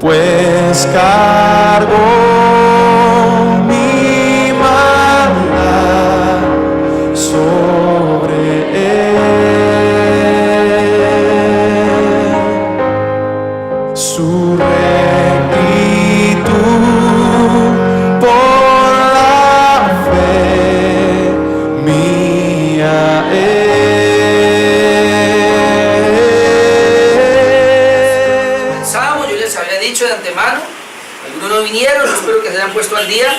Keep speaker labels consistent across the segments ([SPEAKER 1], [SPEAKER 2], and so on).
[SPEAKER 1] pues cargó mi maldad sobre él. Su rectitud por la fe mía es.
[SPEAKER 2] Pensábamos, yo les había dicho de antemano, algunos no vinieron, yo espero que se hayan puesto al día.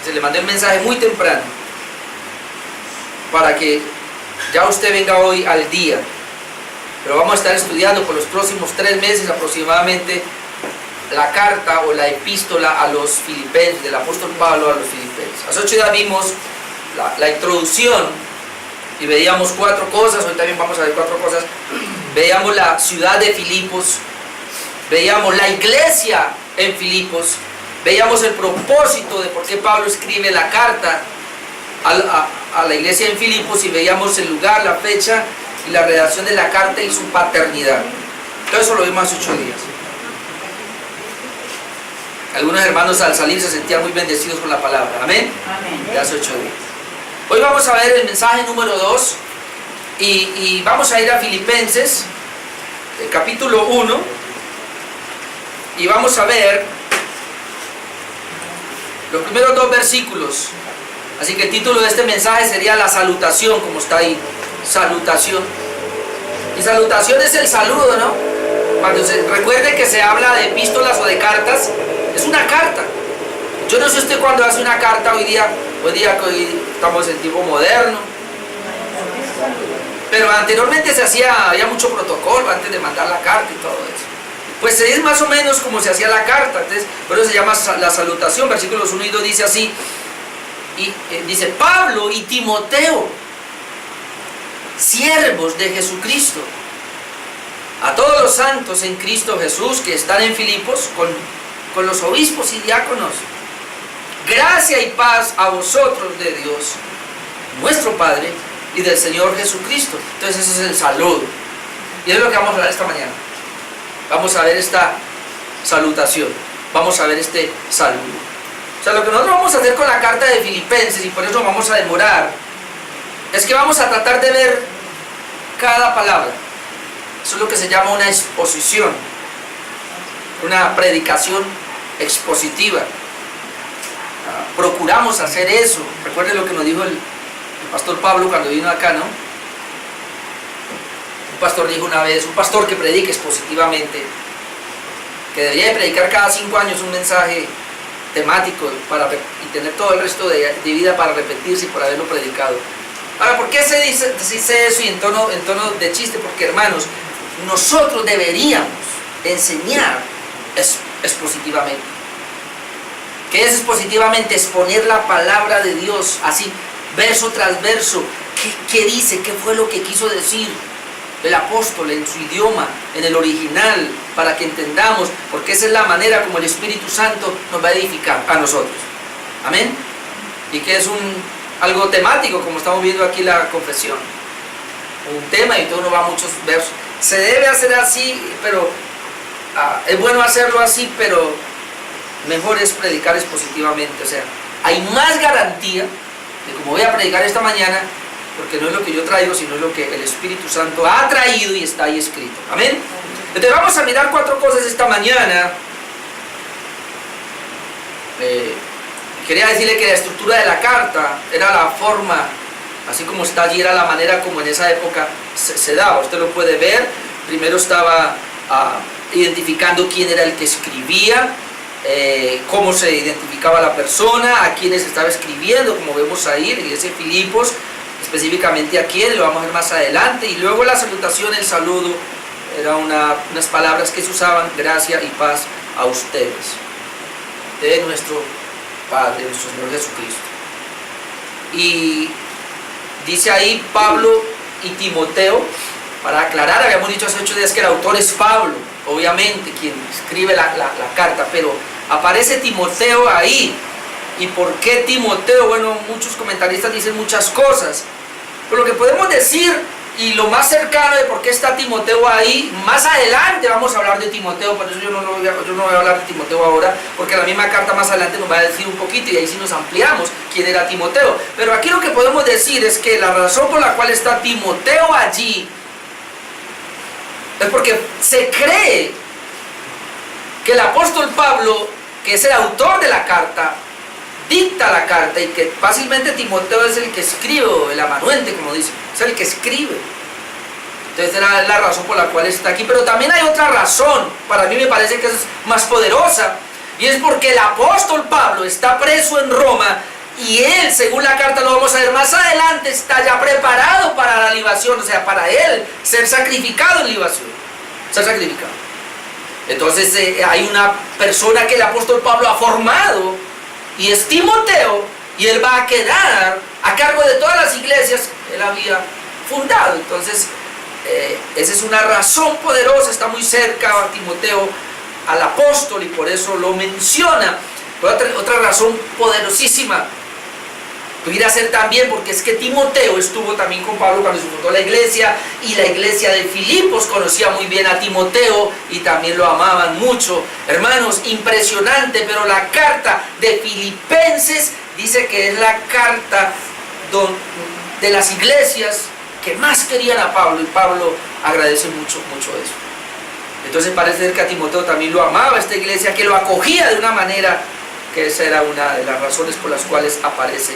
[SPEAKER 2] Se les mandé un mensaje muy temprano para que ya usted venga hoy al día. Pero vamos a estar estudiando por los próximos 3 meses aproximadamente la carta o la epístola a los filipenses, del apóstol Pablo a los filipenses. Hace 8 días vimos la introducción y veíamos 4 cosas, hoy también vamos a ver 4 cosas. Veíamos la ciudad de Filipos, veíamos la iglesia en Filipos, veíamos el propósito de por qué Pablo escribe la carta a la iglesia en Filipos y veíamos el lugar, la fecha y la redacción de la carta y su paternidad. Todo eso lo vimos hace 8 días. Algunos hermanos al salir se sentían muy bendecidos con la palabra. Amén.
[SPEAKER 3] Amén.
[SPEAKER 2] De hace 8 días. Hoy vamos a ver el mensaje número 2 y vamos a ir a Filipenses, el capítulo 1, y vamos a ver los primeros 2 versículos. Así que el título de este mensaje sería la salutación, como está ahí. Salutación. Y salutación es el saludo, ¿no? Cuando se recuerde que se habla de epístolas o de cartas, es una carta. Yo no sé usted cuando hace una carta hoy día que hoy estamos en tiempo moderno, pero anteriormente había mucho protocolo antes de mandar la carta y todo eso. Pues es más o menos como se hacía la carta. Entonces, por eso se llama la salutación. Versículos 1 y 2 dice así, y dice: Pablo y Timoteo, siervos de Jesucristo, a todos los santos en Cristo Jesús que están en Filipos con los obispos y diáconos, gracia y paz a vosotros de Dios nuestro Padre y del Señor Jesucristo. Entonces ese es el saludo, y es lo que vamos a hablar esta mañana. Vamos a ver esta salutación, vamos a ver este saludo. O sea, lo que nosotros vamos a hacer con la carta de Filipenses, y por eso vamos a demorar, es que vamos a tratar de ver cada palabra. Eso es lo que se llama una exposición, una predicación expositiva. Procuramos hacer eso. Recuerden lo que nos dijo el pastor Pablo cuando vino acá, ¿no? Un pastor dijo una vez, un pastor que predique expositivamente, que debería de predicar cada 5 años un mensaje temático y tener todo el resto de vida para repetirse y por haberlo predicado. Ahora, ¿por qué se dice eso y en tono de chiste? Porque, hermanos, nosotros deberíamos enseñar expositivamente. ¿Qué es expositivamente? Exponer la palabra de Dios, así, verso tras verso. ¿Qué dice? ¿Qué fue lo que quiso decir el apóstol en su idioma, en el original, para que entendamos? Porque esa es la manera como el Espíritu Santo nos va a edificar a nosotros. Amén. Y que es algo temático, como estamos viendo aquí la confesión. Un tema y todo no va a muchos versos. Se debe hacer así, pero es bueno hacerlo así, pero mejor es predicar expositivamente. O sea, hay más garantía de como voy a predicar esta mañana, porque no es lo que yo traigo, sino es lo que el Espíritu Santo ha traído y está ahí escrito. Amén. Entonces vamos a mirar 4 cosas esta mañana. Quería decirle que la estructura de la carta era la forma, así como está allí, era la manera como en esa época se daba. Usted lo puede ver. Primero estaba identificando quién era el que escribía, cómo se identificaba la persona, a quiénes estaba escribiendo, como vemos ahí, la iglesia de Filipos, específicamente a quién, lo vamos a ver más adelante. Y luego la salutación, el saludo, eran unas palabras que se usaban: gracia y paz a ustedes, de nuestro Padre, nuestro Señor Jesucristo. Y dice ahí Pablo y Timoteo, para aclarar, habíamos dicho hace 8 días que el autor es Pablo, obviamente, quien escribe la carta, pero aparece Timoteo ahí. ¿Y por qué Timoteo? Bueno, muchos comentaristas dicen muchas cosas, pero lo que podemos decir Y lo más cercano de por qué está Timoteo ahí, más adelante vamos a hablar de Timoteo, por eso yo no voy a hablar de Timoteo ahora, porque la misma carta más adelante nos va a decir un poquito y ahí sí nos ampliamos quién era Timoteo. Pero aquí lo que podemos decir es que la razón por la cual está Timoteo allí es porque se cree que el apóstol Pablo, que es el autor de la carta, dicta la carta y que fácilmente Timoteo es el que escribe, o el amanuente, como dice, es el que escribe. Entonces era la razón por la cual está aquí. Pero también hay otra razón, para mí me parece que es más poderosa, y es porque el apóstol Pablo está preso en Roma y él, según la carta lo vamos a ver más adelante, está ya preparado para la libación, o sea, para él ser sacrificado en libación, ser sacrificado. Entonces hay una persona que el apóstol Pablo ha formado y es Timoteo, y él va a quedar a cargo de todas las iglesias que él había fundado. Entonces esa es una razón poderosa, está muy cerca a Timoteo al apóstol y por eso lo menciona. Otra razón poderosísima pudiera ser también porque es que Timoteo estuvo también con Pablo cuando se fundó la iglesia, y la iglesia de Filipos conocía muy bien a Timoteo y también lo amaban mucho. Hermanos, impresionante, pero la carta de Filipenses dice que es la carta de las iglesias que más querían a Pablo, y Pablo agradece mucho eso. Entonces parece ser que a Timoteo también lo amaba esta iglesia, que lo acogía de una manera que esa era una de las razones por las cuales aparece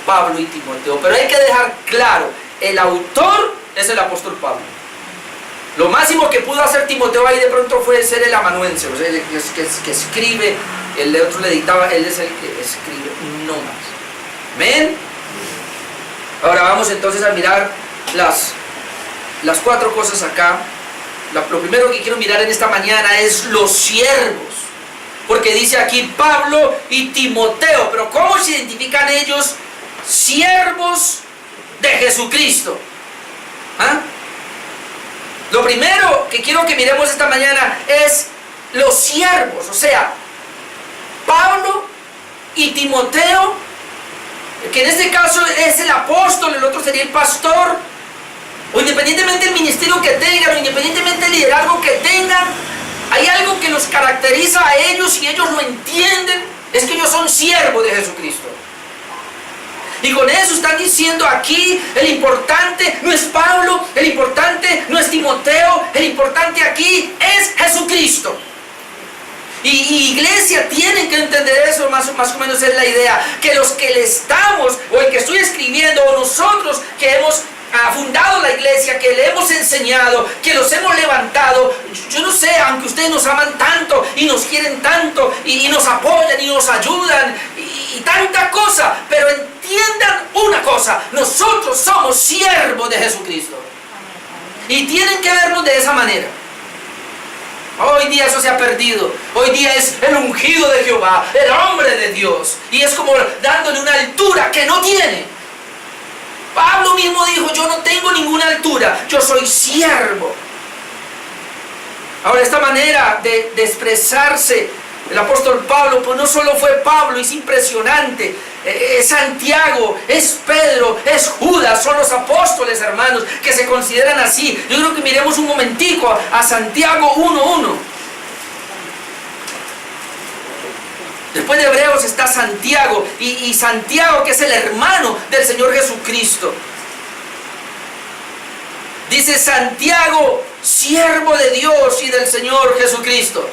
[SPEAKER 2] Pablo y Timoteo. Pero hay que dejar claro, el autor es el apóstol Pablo. Lo máximo que pudo hacer Timoteo ahí de pronto fue ser el amanuense, o sea, el que escribe, el otro le dictaba, él es el que escribe, no más. ¿Amén? Ahora vamos entonces a mirar las cuatro cosas acá. Lo primero que quiero mirar en esta mañana es los siervos, porque dice aquí Pablo y Timoteo, pero ¿cómo se identifican ellos? Siervos de Jesucristo. ¿Ah? Lo primero que quiero que miremos esta mañana es los siervos, o sea, Pablo y Timoteo, que en este caso es el apóstol, el otro sería el pastor, o independientemente del ministerio que tengan, o independientemente del liderazgo que tengan, hay algo que los caracteriza a ellos y ellos lo entienden, es que ellos son siervos de Jesucristo. Y con eso están diciendo aquí, el importante no es Pablo, el importante no es Timoteo, el importante aquí es Jesucristo. Y iglesia, tienen que entender eso, más o menos es la idea, que los que le estamos, o el que estoy escribiendo, o nosotros que hemos fundado la iglesia, que le hemos enseñado, que los hemos levantado, yo no sé, aunque ustedes nos aman tanto y nos quieren tanto y nos apoyan y nos ayudan y tanta cosa, pero entiendan una cosa, nosotros somos siervos de Jesucristo y tienen que vernos de esa manera. Hoy día eso se ha perdido. Hoy día es el ungido de Jehová, el hombre de Dios, y es como dándole una altura que no tiene. Pablo mismo dijo, yo no tengo ninguna altura, yo soy siervo. Ahora, esta manera de expresarse el apóstol Pablo, pues no solo fue Pablo, es impresionante, es Santiago, es Pedro, es Judas, son los apóstoles, hermanos, que se consideran así. Yo creo que miremos un momentico a Santiago 1:1. Después de Hebreos está Santiago, y Santiago, que es el hermano del Señor Jesucristo. Dice Santiago, siervo de Dios y del Señor Jesucristo.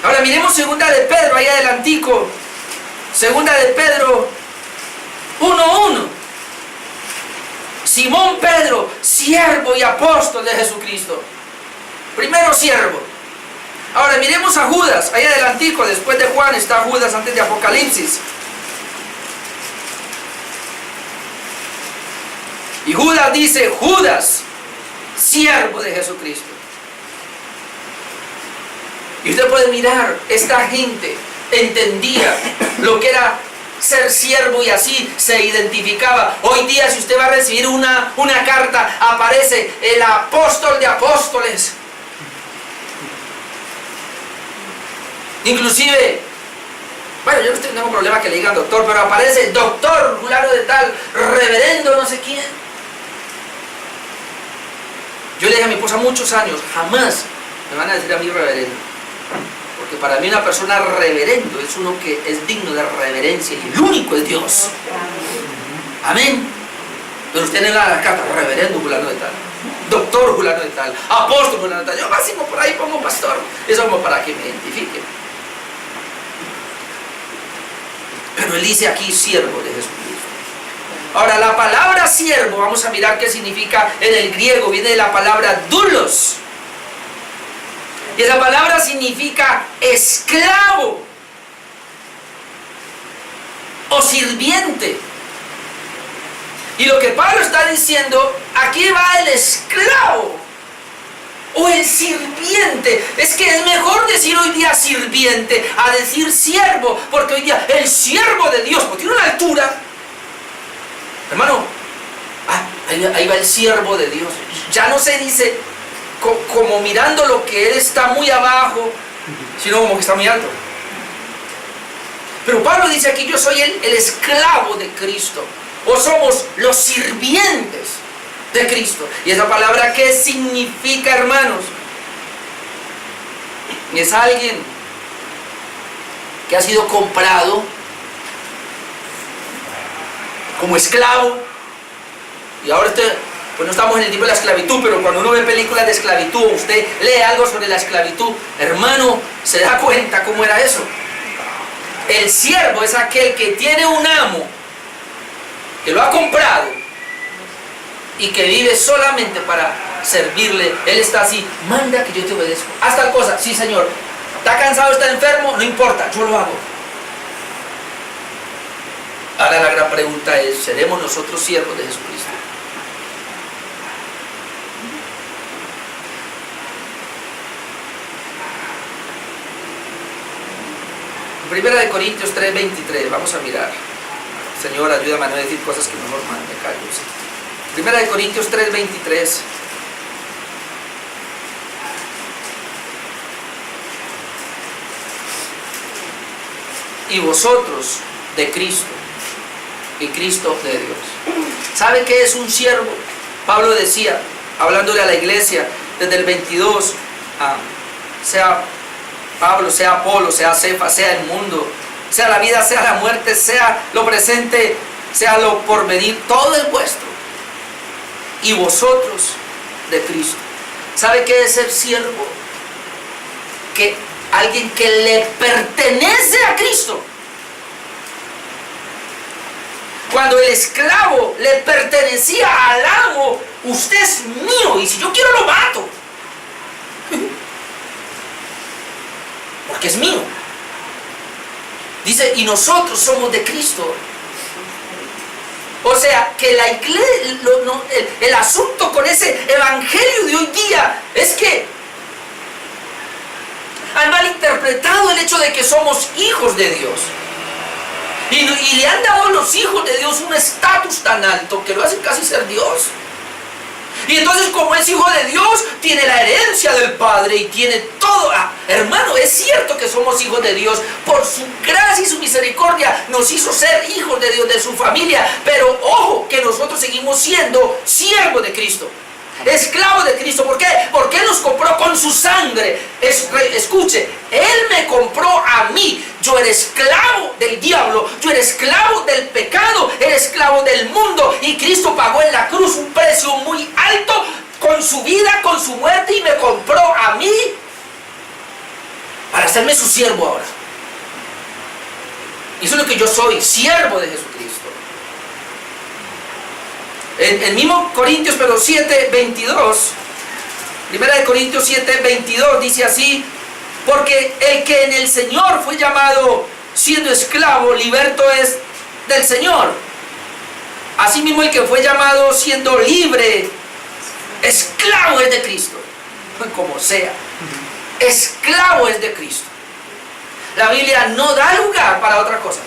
[SPEAKER 2] Ahora miremos segunda de Pedro, ahí adelantico. Segunda de Pedro 1:1. Simón Pedro, siervo y apóstol de Jesucristo. Primero siervo. Ahora miremos a Judas, ahí adelantico, después de Juan está Judas antes de Apocalipsis. Y Judas dice, Judas, siervo de Jesucristo. Y usted puede mirar, esta gente entendía lo que era ser siervo y así se identificaba. Hoy día, si usted va a recibir una carta, aparece el apóstol de apóstoles. Inclusive Bueno, yo no tengo problema que le digan doctor, pero aparece doctor fulano de tal, reverendo no sé quién. Yo le dije a mi esposa muchos años, jamás me van a decir a mí reverendo. Porque para mí una persona reverendo es uno que es digno de reverencia y el único es Dios. Amén. Pero usted en la carta, reverendo fulano de tal, doctor fulano de tal, apóstol fulano de tal. Yo máximo por ahí pongo pastor. Eso es como para que me identifiquen. Pero él dice aquí siervo de Jesucristo. Ahora la palabra siervo, vamos a mirar qué significa en el griego, viene de la palabra doulos. Y esa palabra significa esclavo o sirviente. Y lo que Pablo está diciendo, aquí va el esclavo o el sirviente. Es que es mejor decir hoy día sirviente a decir siervo, porque hoy día el siervo de Dios, porque tiene una altura. Hermano, ahí va el siervo de Dios. Ya no se dice como mirando lo que él está muy abajo, sino como que está muy alto. Pero Pablo dice aquí, yo soy el esclavo de Cristo, o somos los sirvientes de Cristo. Y esa palabra, ¿qué significa, hermanos? Es alguien que ha sido comprado como esclavo. Y ahora pues no estamos en el tipo de la esclavitud, pero cuando uno ve películas de esclavitud, usted lee algo sobre la esclavitud, hermano, se da cuenta cómo era eso. El siervo es aquel que tiene un amo que lo ha comprado y que vive solamente para servirle. Él está así, manda que yo te obedezco. Haz tal cosa, sí señor. ¿Está cansado, está enfermo? No importa, yo lo hago. Ahora la gran pregunta es, ¿seremos nosotros siervos de Jesucristo? Primera de Corintios 3:23, vamos a mirar. Señor, ayúdame a no decir cosas que mejor me callo. Primera de Corintios 3:23. Y vosotros de Cristo, y Cristo de Dios. ¿Sabe qué es un siervo? Pablo decía, hablándole a la iglesia, desde el 22, sea Pablo, sea Apolo, sea Cefas, sea el mundo, sea la vida, sea la muerte, sea lo presente, sea lo porvenir, todo es vuestro. Y vosotros de Cristo. ¿Sabe qué es ser siervo? Que alguien que le pertenece a Cristo. Cuando el esclavo le pertenecía al amo, usted es mío y si yo quiero lo mato. Porque es mío. Dice, y nosotros somos de Cristo. O sea, que la iglesia, el asunto con ese evangelio de hoy día es que han malinterpretado el hecho de que somos hijos de Dios. Y le han dado a los hijos de Dios un estatus tan alto que lo hacen casi ser Dios. Y entonces, como es hijo de Dios, tiene la herencia del Padre y tiene todo. Hermano, es cierto que somos hijos de Dios. Por su gracia y su misericordia nos hizo ser hijos de Dios, de su familia. Pero ojo, que nosotros seguimos siendo siervos de Cristo, esclavos de Cristo. ¿Por qué? Porque Él nos compró con su sangre. Escuche, Él me compró a mí. Yo era esclavo del diablo, yo era esclavo del pecado, era esclavo del mundo. Y Cristo pagó en la cruz un precio muy alto con su vida, con su muerte, y me compró a mí para hacerme su siervo ahora. Eso es lo que yo soy, siervo de Jesucristo. En mismo Corintios, pero 7:22, Primera de Corintios 7:22 dice así: porque el que en el Señor fue llamado siendo esclavo, liberto es del Señor. Asimismo, el que fue llamado siendo libre, esclavo es de Cristo. Como sea, esclavo es de Cristo. La Biblia no da lugar para otra cosa.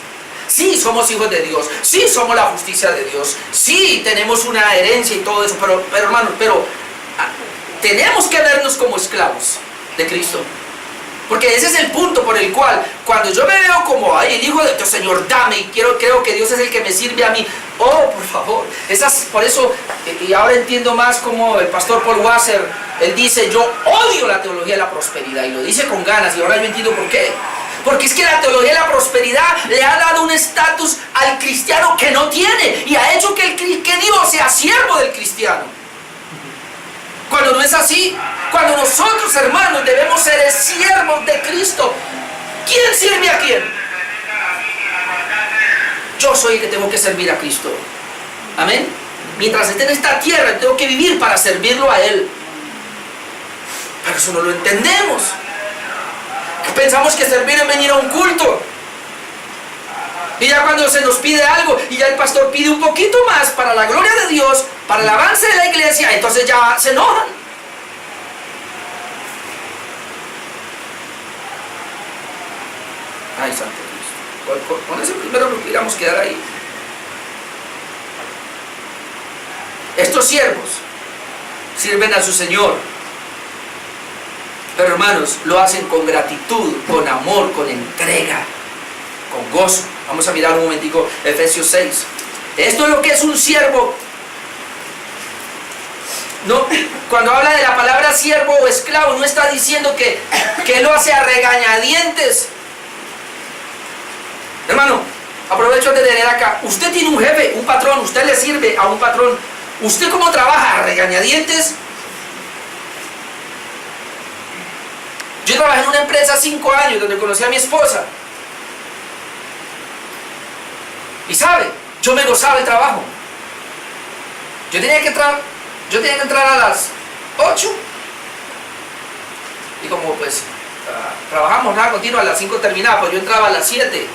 [SPEAKER 2] Sí, somos hijos de Dios, sí somos la justicia de Dios, sí tenemos una herencia y todo eso, pero hermanos, tenemos que vernos como esclavos de Cristo. Porque ese es el punto por el cual, cuando yo me veo como el hijo de Dios, Señor, dame, y creo que Dios es el que me sirve a mí. Oh, por favor. Por eso, y ahora entiendo más como el pastor Paul Wasser, él dice, yo odio la teología de la prosperidad, y lo dice con ganas, y ahora yo entiendo por qué. Porque es que la teología de la prosperidad le ha dado un estatus al cristiano que no tiene, y ha hecho que Dios sea siervo del cristiano. Cuando no es así, cuando nosotros, hermanos, debemos ser siervos de Cristo. ¿Quién sirve a quién? Yo soy el que tengo que servir a Cristo. Amén. Mientras esté en esta tierra, tengo que vivir para servirlo a Él. Pero eso no lo entendemos. Pensamos que servir es venir a un culto. Y ya cuando se nos pide algo y ya el pastor pide un poquito más para la gloria de Dios, para el avance de la iglesia, entonces ya se enojan. Ay, Santo Cristo. Con ese primero nos pudiéramos quedar ahí. Estos siervos sirven a su Señor. Pero hermanos, lo hacen con gratitud, con amor, con entrega, con gozo. Vamos a mirar un momentico Efesios 6. Esto es lo que es un siervo. No, cuando habla de la palabra siervo o esclavo, no está diciendo que lo hace a regañadientes. Hermano, aprovecho de tener acá. Usted tiene un jefe, un patrón, usted le sirve a un patrón. ¿Usted cómo trabaja? ¿A regañadientes? Yo trabajé en una empresa 5 años donde conocí a mi esposa. Y sabe, yo me gozaba el trabajo. Yo tenía que entrar a las 8. Y como pues trabajamos nada continuo, a las 5 terminaba, pues yo entraba a las 7,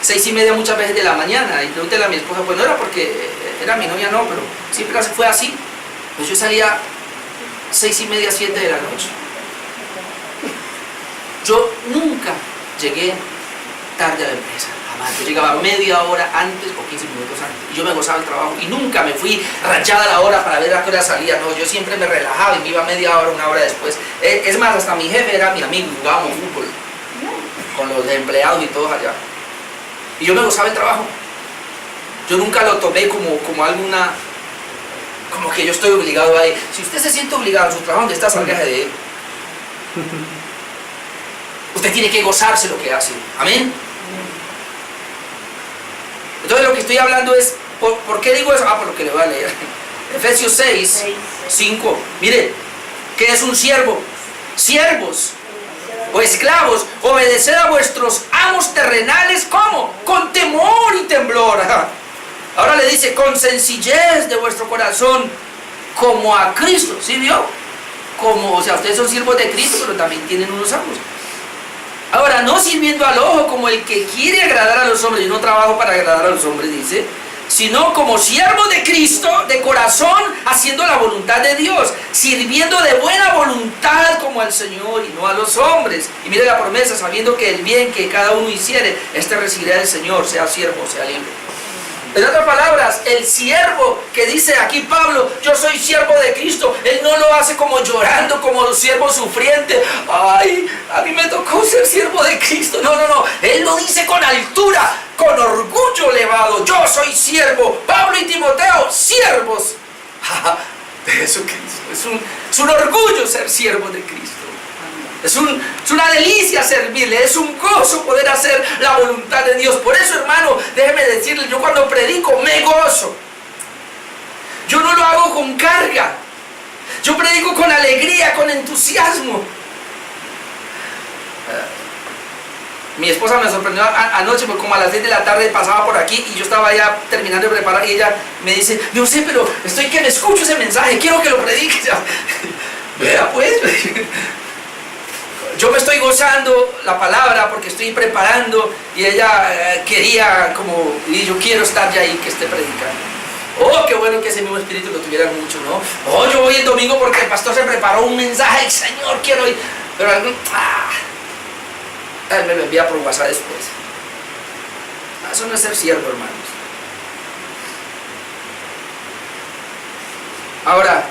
[SPEAKER 2] 6:30 muchas veces de la mañana. Y pregúntale a mi esposa, pues no era porque era mi novia, no, pero siempre fue así. Pues yo salía 6:30, 7 de la noche. Yo nunca llegué tarde a la empresa. Yo llegaba media hora antes o 15 minutos antes y yo me gozaba el trabajo y nunca me fui rayada la hora para ver a qué hora salía. No, yo siempre me relajaba y me iba media hora, una hora después. Es más, hasta mi jefe era mi amigo, jugábamos fútbol con los empleados y todos allá, y yo me gozaba el trabajo. Yo nunca lo tomé como alguna, como que yo estoy obligado a él. Si usted se siente obligado en su trabajo, ¿dónde está? Salgaje de él. Usted tiene que gozarse lo que hace. Amén. Entonces lo que estoy hablando es, ¿por qué digo eso? Por lo que le voy a leer. Efesios 6, 5. Mire, ¿qué es un siervo? Siervos o esclavos, obedeced a vuestros amos terrenales, ¿cómo? Con temor y temblor. Ahora le dice, con sencillez de vuestro corazón, como a Cristo. ¿Sí vio? O sea, ustedes son siervos de Cristo, pero también tienen unos amos. Ahora, no sirviendo al ojo como el que quiere agradar a los hombres. Yo no trabajo para agradar a los hombres, dice, sino como siervo de Cristo, de corazón, haciendo la voluntad de Dios, sirviendo de buena voluntad como al Señor y no a los hombres. Y mire la promesa, sabiendo que el bien que cada uno hiciere, este recibirá del Señor, sea siervo, sea libre. En otras palabras, el siervo que dice aquí Pablo, yo soy siervo de Cristo, él no lo hace como llorando, como siervo sufriente. Ay, a mí me tocó ser siervo de Cristo. No, él lo dice con altura, con orgullo elevado. Yo soy siervo. Pablo y Timoteo, siervos. Eso es un orgullo ser siervo de Cristo. Es una delicia servirle, es un gozo poder hacer la voluntad de Dios. Por eso, hermano, déjeme decirle, yo cuando predico me gozo. Yo no lo hago con carga. Yo predico con alegría, con entusiasmo. Mi esposa me sorprendió anoche, porque como a las 10 de la tarde pasaba por aquí y yo estaba ya terminando de preparar y ella me dice, no sé, pero estoy que me escucho ese mensaje, quiero que lo prediques. Vea pues, yo me estoy gozando la palabra porque estoy preparando y ella quería y yo quiero estar ya ahí que esté predicando. Oh, qué bueno que ese mismo espíritu lo tuviera mucho, ¿no? Oh, yo voy el domingo porque el pastor se preparó un mensaje, Señor, quiero ir. Pero él me lo envía por WhatsApp después. Eso no es ser siervo, hermanos. Ahora,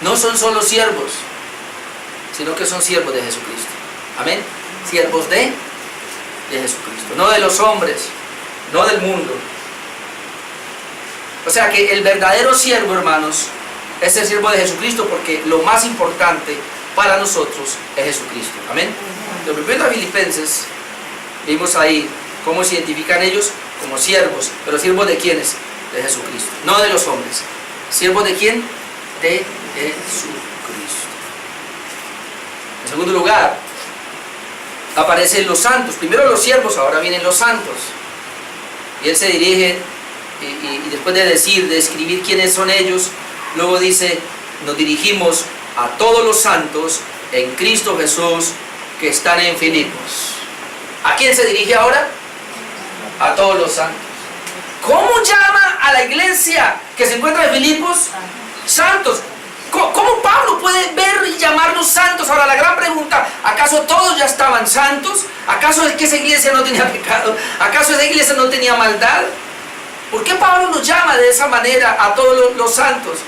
[SPEAKER 2] no son solo siervos, sino que son siervos de Jesucristo. Amén. Siervos de Jesucristo, no de los hombres, no del mundo. O sea que el verdadero siervo, hermanos, es el siervo de Jesucristo, porque lo más importante para nosotros es Jesucristo. Amén. Lo primero a Filipenses, vimos ahí cómo se identifican ellos como siervos, pero siervos de quiénes? De Jesucristo, no de los hombres. ¿Siervos de quién? De Jesucristo. En segundo lugar, aparecen los santos. Primero los siervos, ahora vienen los santos. Y él se dirige, y después de describir quiénes son ellos, luego dice, nos dirigimos a todos los santos en Cristo Jesús que están en Filipos. ¿A quién se dirige ahora? A todos los santos. ¿Cómo llama a la iglesia que se encuentra en Filipos? Santos. ¿Cómo Pablo puede ver y llamarlos santos? Ahora la gran pregunta, ¿acaso todos ya estaban santos? ¿Acaso es que esa iglesia no tenía pecado? ¿Acaso esa iglesia no tenía maldad? ¿Por qué Pablo los llama de esa manera a todos los santos?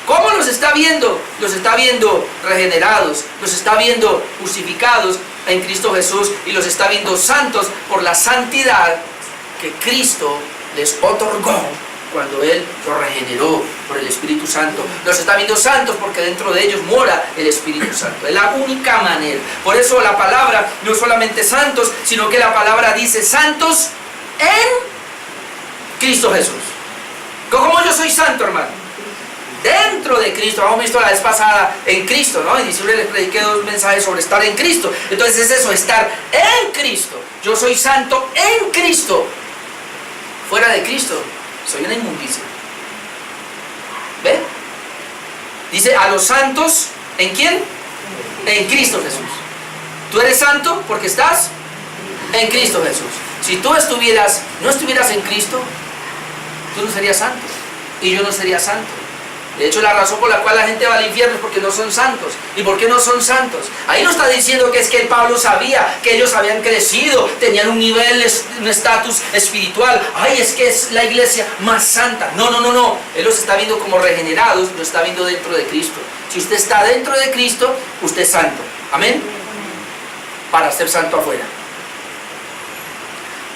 [SPEAKER 2] ¿Cómo los está viendo? Los está viendo regenerados, los está viendo justificados en Cristo Jesús, y los está viendo santos por la santidad que Cristo les otorgó cuando Él los regeneró por el Espíritu Santo. Los está viendo santos porque dentro de ellos mora el Espíritu Santo. Es la única manera. Por eso la palabra no solamente santos, sino que la palabra dice santos en Cristo Jesús. ¿Cómo yo soy santo, hermano? Dentro de Cristo. Hemos visto la vez pasada en Cristo, ¿no? En diciembre les prediqué 2 mensajes sobre estar en Cristo. Entonces es eso, estar en Cristo. Yo soy santo en Cristo. Fuera de Cristo soy una inmundicia. ¿Ve? Dice a los santos, ¿en quién? En Cristo Jesús. Tú eres santo porque estás en Cristo Jesús. Si tú no estuvieras en Cristo, tú no serías santo y yo no sería santo. De hecho, la razón por la cual la gente va al infierno es porque no son santos. ¿Y por qué no son santos? Ahí no está diciendo que es que Pablo sabía que ellos habían crecido, tenían un nivel, un estatus espiritual. Ay, es que es la iglesia más santa. No. Él los está viendo como regenerados, los está viendo dentro de Cristo. Si usted está dentro de Cristo, usted es santo. Amén. Para ser santo afuera.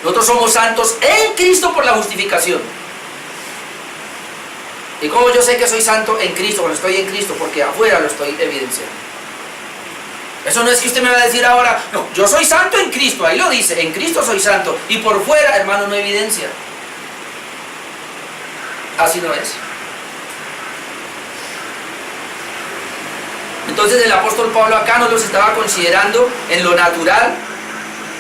[SPEAKER 2] Nosotros somos santos en Cristo por la justificación. ¿Y cómo yo sé que soy santo en Cristo cuando estoy en Cristo? Porque afuera lo estoy evidenciando. Eso no es que usted me va a decir ahora, no, yo soy santo en Cristo, ahí lo dice, en Cristo soy santo, y por fuera, hermano, no evidencia. Así no es. Entonces el apóstol Pablo acá no los estaba considerando en lo natural,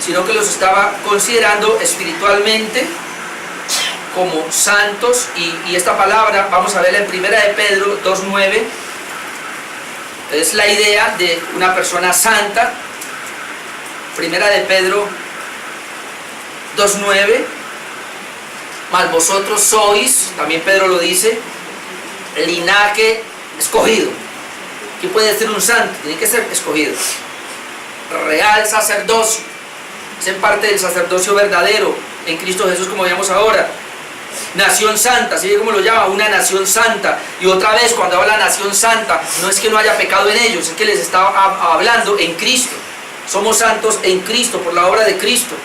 [SPEAKER 2] sino que los estaba considerando espiritualmente como santos, y esta palabra vamos a verla en 1 de Pedro 2:9. Es la idea de una persona santa. 1 de Pedro 2:9. Mas vosotros sois, también Pedro lo dice, linaje escogido. ¿Quién puede ser un santo? Tiene que ser escogido. Real sacerdocio. Es en parte del sacerdocio verdadero en Cristo Jesús, como veíamos ahora. Nación santa, así como lo llama, una nación santa. Y otra vez, cuando habla nación santa, no es que no haya pecado en ellos, es que les está hablando en Cristo. Somos santos en Cristo, por la obra de Cristo.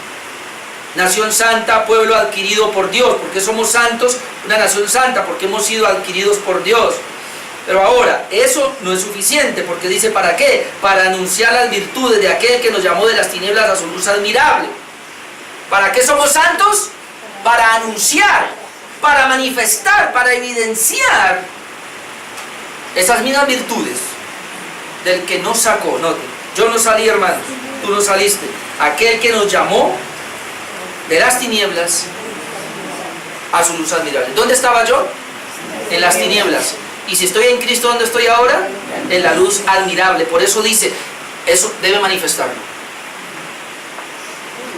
[SPEAKER 2] Nación santa, pueblo adquirido por Dios. ¿Por qué somos santos? Una nación santa, porque hemos sido adquiridos por Dios. Pero ahora, eso no es suficiente, porque dice, ¿para qué? Para anunciar las virtudes de aquel que nos llamó de las tinieblas a su luz admirable. ¿Para qué somos santos? Para anunciar, para manifestar, para evidenciar esas mismas virtudes del que nos sacó. No, yo no salí, hermanos, tú no saliste. Aquel que nos llamó de las tinieblas a su luz admirable. ¿Dónde estaba yo? En las tinieblas. Y si estoy en Cristo, ¿dónde estoy ahora? En la luz admirable. Por eso dice, eso debe manifestarlo.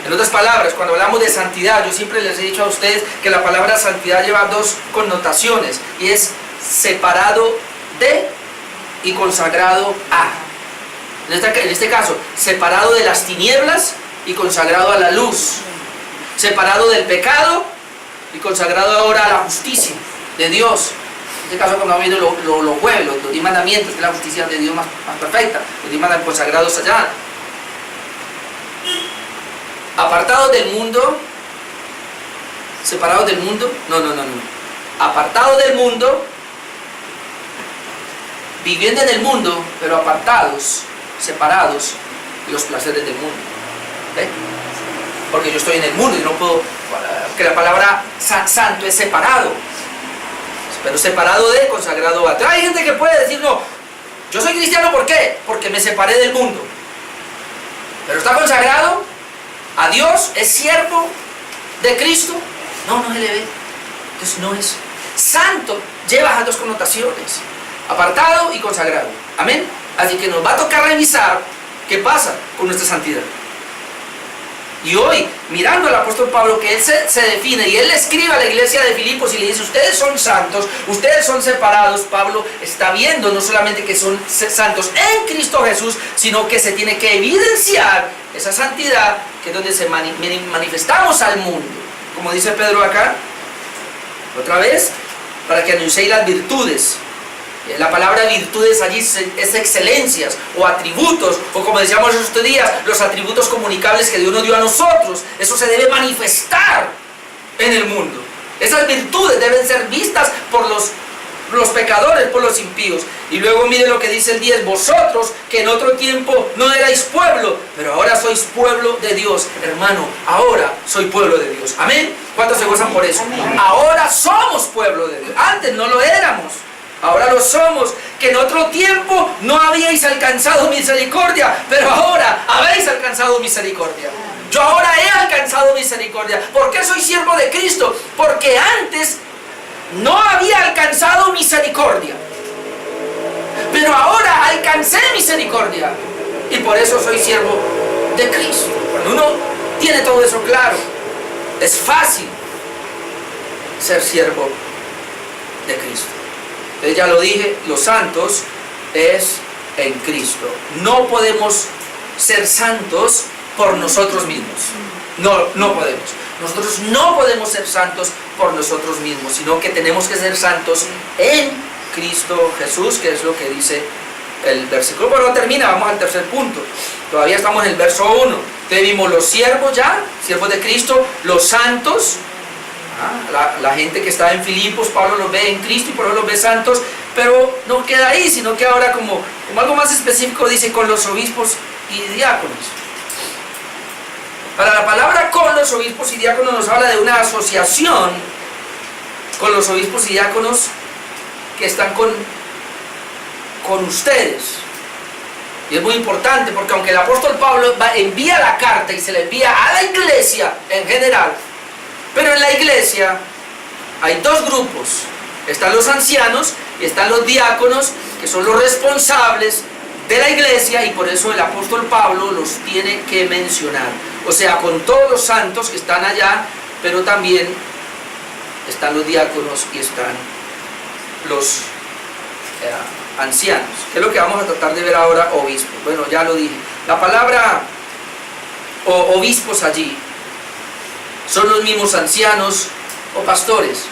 [SPEAKER 2] En otras palabras, cuando hablamos de santidad, yo siempre les he dicho a ustedes que la palabra santidad lleva 2 connotaciones, y es separado de y consagrado a. En este caso, separado de las tinieblas y consagrado a la luz. Separado del pecado y consagrado ahora a la justicia de Dios. En este caso, cuando ha habido los jueves, los 10 mandamientos, que es la justicia de Dios más perfecta, los 10 mandamientos consagrados allá. Apartados del mundo, separados del mundo, no. Apartados del mundo, viviendo en el mundo, pero apartados, separados de los placeres del mundo. ¿Ve? Porque yo estoy en el mundo y no puedo, que la palabra santo es separado, pero separado de, consagrado a. Hay gente que puede decir, no, yo soy cristiano, ¿por qué? Porque me separé del mundo. Pero está consagrado a Dios, es siervo de Cristo. No se le ve. Entonces no es santo, lleva esas dos connotaciones, apartado y consagrado. Amén. Así que nos va a tocar revisar qué pasa con nuestra santidad. Y hoy, mirando al apóstol Pablo, que él se define y él le escribe a la iglesia de Filipos y le dice, ustedes son santos, ustedes son separados. Pablo está viendo no solamente que son santos en Cristo Jesús, sino que se tiene que evidenciar esa santidad, que es donde se manifestamos al mundo. Como dice Pedro acá, otra vez, para que anunciéis las virtudes. La palabra virtudes allí es excelencias o atributos, o como decíamos estos días, los atributos comunicables que Dios nos dio a nosotros. Eso se debe manifestar en el mundo. Esas virtudes deben ser vistas por los pecadores, por los impíos. Y luego mire lo que dice el 10, vosotros que en otro tiempo no erais pueblo, pero ahora sois pueblo de Dios. Hermano, ahora soy pueblo de Dios. Amén. ¿Cuántos se gozan por eso? Amén. Ahora somos pueblo de Dios. Antes no lo éramos. Ahora lo somos, que en otro tiempo no habíais alcanzado misericordia, pero ahora habéis alcanzado misericordia. Yo ahora he alcanzado misericordia. ¿Por qué soy siervo de Cristo? Porque antes no había alcanzado misericordia, pero ahora alcancé misericordia, y por eso soy siervo de Cristo. Cuando uno tiene todo eso claro, es fácil ser siervo de Cristo. Entonces ya lo dije, los santos es en Cristo. No podemos ser santos por nosotros mismos. No podemos. Nosotros no podemos ser santos por nosotros mismos, sino que tenemos que ser santos en Cristo Jesús, que es lo que dice el versículo. Pero no termina, vamos al tercer punto. Todavía estamos en el verso 1. Entonces vimos los siervos ya, siervos de Cristo, los santos. La gente que está en Filipos, Pablo los ve en Cristo y por eso los ve santos, pero no queda ahí, sino que ahora como algo más específico dice con los obispos y diáconos. Para la palabra con los obispos y diáconos nos habla de una asociación con los obispos y diáconos que están con ustedes. Y es muy importante porque aunque el apóstol Pablo envía la carta y se la envía a la iglesia en general, pero en la iglesia hay dos grupos. Están los ancianos y están los diáconos, que son los responsables de la iglesia, y por eso el apóstol Pablo los tiene que mencionar. O sea, con todos los santos que están allá, pero también están los diáconos y están los ancianos. ¿Qué es lo que vamos a tratar de ver ahora? Obispos. Bueno, ya lo dije. La palabra obispos allí son los mismos ancianos o pastores.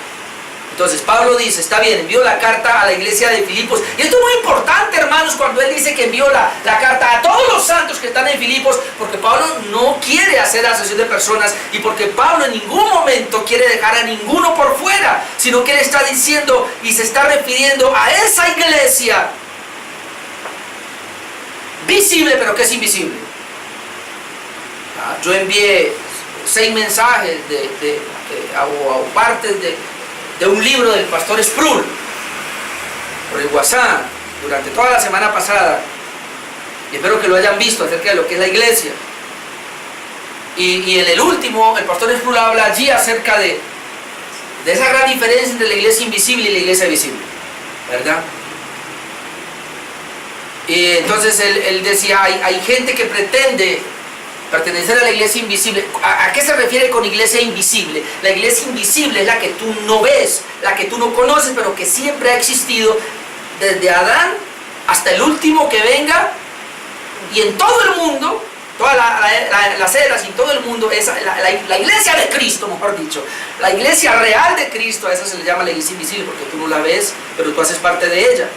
[SPEAKER 2] Entonces Pablo dice, está bien, envió la carta a la iglesia de Filipos. Y esto es muy importante, hermanos, cuando él dice que envió la carta a todos los santos que están en Filipos, porque Pablo no quiere hacer asociación de personas, y porque Pablo en ningún momento quiere dejar a ninguno por fuera, sino que él está diciendo y se está refiriendo a esa iglesia visible, pero que es invisible. Yo envié 6 mensajes o partes de un libro del pastor Sproul por el WhatsApp durante toda la semana pasada, y espero que lo hayan visto, acerca de lo que es la iglesia. Y en el último, el pastor Sproul habla allí acerca de esa gran diferencia entre la iglesia invisible y la iglesia visible, ¿verdad? Y entonces él decía, hay gente que pretende pertenecer a la iglesia invisible. ¿A qué se refiere con iglesia invisible? La iglesia invisible es la que tú no ves, la que tú no conoces, pero que siempre ha existido desde Adán hasta el último que venga, y en todo el mundo, todas las eras y en todo el mundo, es la iglesia de Cristo, mejor dicho, la iglesia real de Cristo. A esa se le llama la iglesia invisible, porque tú no la ves, pero tú haces parte de ella.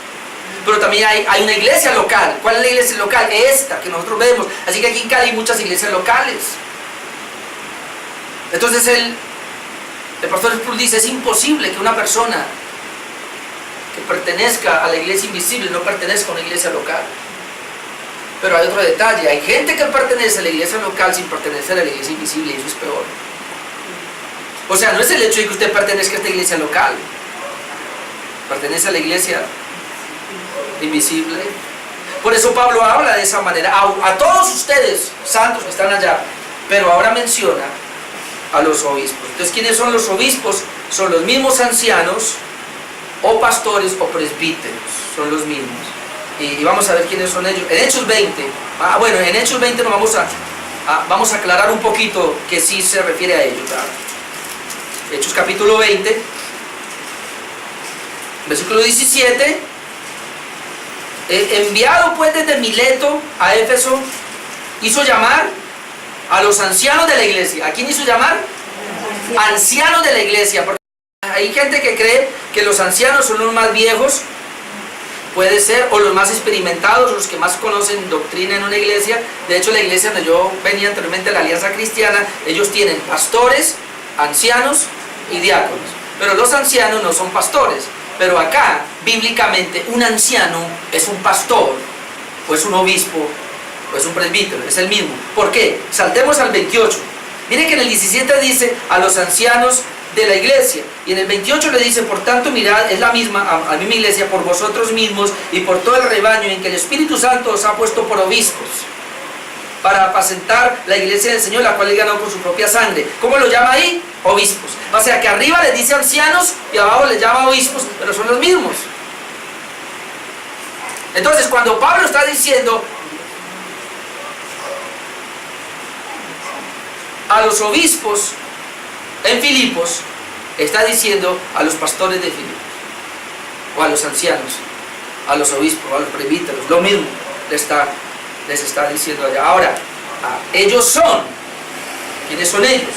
[SPEAKER 2] Pero también hay una iglesia local. ¿Cuál es la iglesia local? Esta que nosotros vemos. Así que aquí en Cali hay muchas iglesias locales. Entonces el pastor Sproul dice, es imposible que una persona que pertenezca a la iglesia invisible no pertenezca a una iglesia local. Pero hay otro detalle, hay gente que pertenece a la iglesia local sin pertenecer a la iglesia invisible, y eso es peor. O sea, no es el hecho de que usted pertenezca a esta iglesia local, pertenece a la iglesia invisible. Por eso Pablo habla de esa manera, a todos ustedes, santos que están allá, pero ahora menciona a los obispos. Entonces, ¿quiénes son los obispos? Son los mismos ancianos, o pastores, o presbíteros, son los mismos. Y vamos a ver quiénes son ellos. En Hechos 20, en Hechos 20 nos vamos a aclarar un poquito que sí se refiere a ellos, ¿verdad? Hechos capítulo 20, versículo 17. Enviado pues desde Mileto a Éfeso, hizo llamar a los ancianos de la iglesia. ¿A quién hizo llamar? Ancianos de la iglesia. Porque hay gente que cree que los ancianos son los más viejos, puede ser, o los más experimentados, los que más conocen doctrina en una iglesia. De hecho, la iglesia donde yo venía anteriormente, la Alianza Cristiana, ellos tienen pastores, ancianos y diáconos. Pero los ancianos no son pastores. Pero acá, bíblicamente, un anciano es un pastor, o es un obispo, o es un presbítero, es el mismo. ¿Por qué? Saltemos al 28. Miren que en el 17 dice a los ancianos de la iglesia, y en el 28 le dice, por tanto, mirad, es la misma iglesia, por vosotros mismos y por todo el rebaño en que el Espíritu Santo os ha puesto por obispos, para apacentar la iglesia del Señor, la cual él ganó con su propia sangre. ¿Cómo lo llama ahí? Obispos. O sea que arriba les dice ancianos y abajo les llama obispos, pero son los mismos. Entonces, cuando Pablo está diciendo a los obispos en Filipos, está diciendo a los pastores de Filipos, o a los ancianos, a los obispos, a los presbíteros, lo mismo les está diciendo allá. Ahora, ellos son, ¿quiénes son ellos?